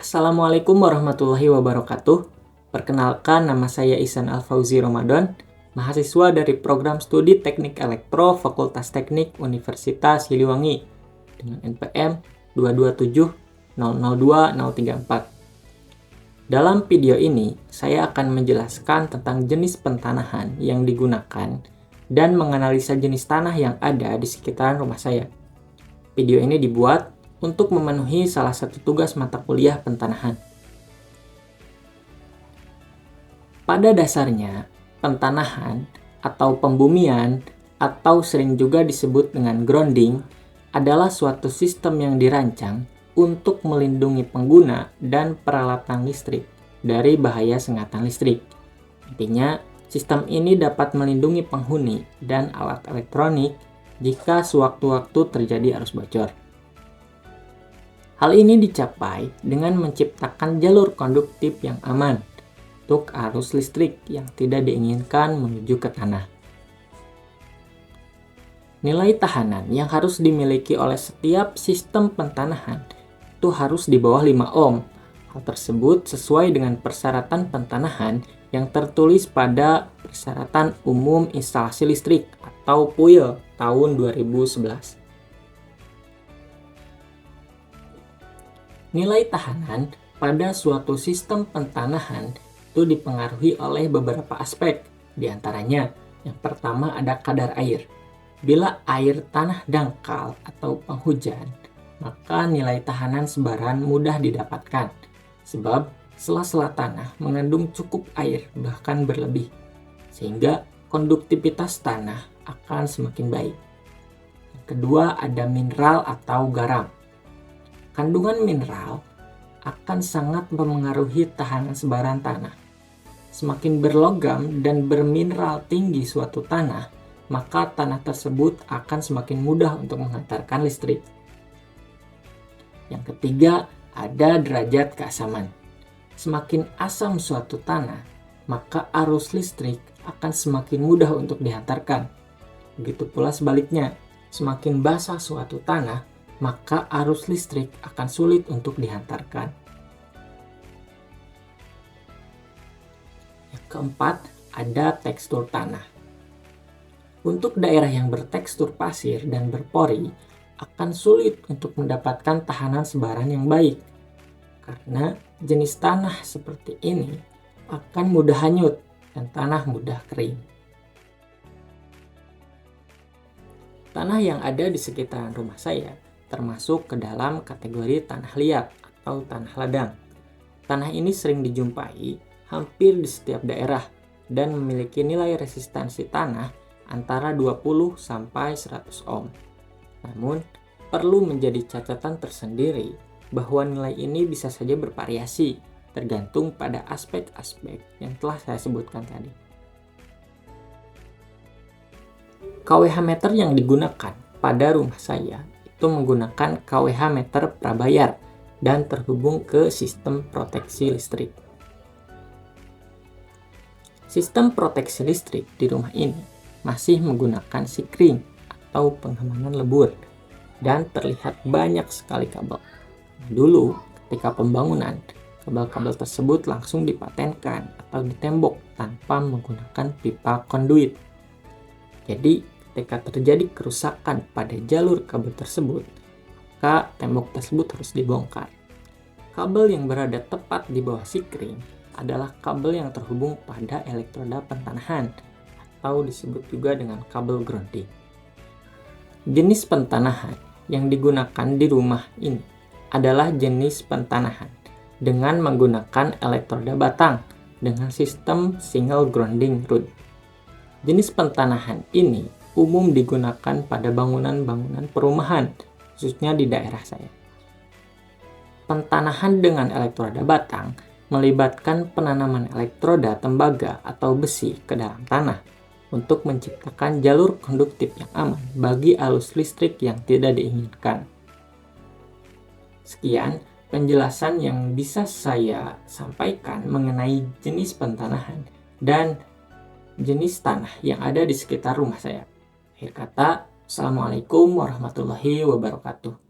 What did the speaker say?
Assalamualaikum warahmatullahi wabarakatuh. Perkenalkan, nama saya Ihsan Alfauzi Ramadan, mahasiswa dari program studi Teknik Elektro Fakultas Teknik Universitas Siliwangi dengan NPM 227002034. Dalam video ini, saya akan menjelaskan tentang jenis pentanahan yang digunakan dan menganalisa jenis tanah yang ada di sekitaran rumah saya. Video ini dibuat untuk memenuhi salah satu tugas mata kuliah pentanahan. Pada dasarnya, pentanahan atau pembumian atau sering juga disebut dengan grounding adalah suatu sistem yang dirancang untuk melindungi pengguna dan peralatan listrik dari bahaya sengatan listrik. Intinya, sistem ini dapat melindungi penghuni dan alat elektronik jika sewaktu-waktu terjadi arus bocor. Hal ini dicapai dengan menciptakan jalur konduktif yang aman untuk arus listrik yang tidak diinginkan menuju ke tanah. Nilai tahanan yang harus dimiliki oleh setiap sistem pentanahan itu harus di bawah 5 ohm. Hal tersebut sesuai dengan persyaratan pentanahan yang tertulis pada Persyaratan Umum Instalasi Listrik atau PUIL tahun 2011. Nilai tahanan pada suatu sistem pentanahan itu dipengaruhi oleh beberapa aspek. Di antaranya, yang pertama ada kadar air. Bila air tanah dangkal atau penghujan, maka nilai tahanan sebaran mudah didapatkan. Sebab sela-sela tanah mengandung cukup air bahkan berlebih, sehingga konduktivitas tanah akan semakin baik. Yang kedua ada mineral atau garam. Kandungan mineral akan sangat memengaruhi tahanan sebaran tanah. Semakin berlogam dan bermineral tinggi suatu tanah, maka tanah tersebut akan semakin mudah untuk menghantarkan listrik. Yang ketiga, ada derajat keasaman. Semakin asam suatu tanah, maka arus listrik akan semakin mudah untuk dihantarkan. Begitu pula sebaliknya, semakin basah suatu tanah, maka arus listrik akan sulit untuk dihantarkan. Yang keempat, ada tekstur tanah. Untuk daerah yang bertekstur pasir dan berpori, akan sulit untuk mendapatkan tahanan sebaran yang baik. Karena jenis tanah seperti ini akan mudah hanyut dan tanah mudah kering. Tanah yang ada di sekitaran rumah saya termasuk ke dalam kategori tanah liat atau tanah ladang. Tanah ini sering dijumpai hampir di setiap daerah dan memiliki nilai resistansi tanah antara 20 sampai 100 ohm. Namun, perlu menjadi catatan tersendiri bahwa nilai ini bisa saja bervariasi tergantung pada aspek-aspek yang telah saya sebutkan tadi. KWH meter yang digunakan pada rumah saya itu menggunakan KWH meter prabayar dan terhubung ke sistem proteksi listrik. Sistem proteksi listrik di rumah ini masih menggunakan sikring atau pengemanan lebur dan terlihat banyak sekali kabel. Dulu, ketika pembangunan, kabel-kabel tersebut langsung dipatenkan atau ditembok tanpa menggunakan pipa konduit. Jadi, ketika terjadi kerusakan pada jalur kabel tersebut, maka tembok tersebut harus dibongkar. Kabel yang berada tepat di bawah sikring adalah kabel yang terhubung pada elektroda pentanahan atau disebut juga dengan kabel grounding. Jenis pentanahan yang digunakan di rumah ini adalah jenis pentanahan dengan menggunakan elektroda batang dengan sistem single grounding rod. Jenis pentanahan ini umum digunakan pada bangunan-bangunan perumahan, khususnya di daerah saya. Pentanahan dengan elektroda batang melibatkan penanaman elektroda tembaga atau besi ke dalam tanah untuk menciptakan jalur konduktif yang aman bagi arus listrik yang tidak diinginkan. Sekian penjelasan yang bisa saya sampaikan mengenai jenis pentanahan dan jenis tanah yang ada di sekitar rumah saya. Akhir kata, Assalamualaikum warahmatullahi wabarakatuh.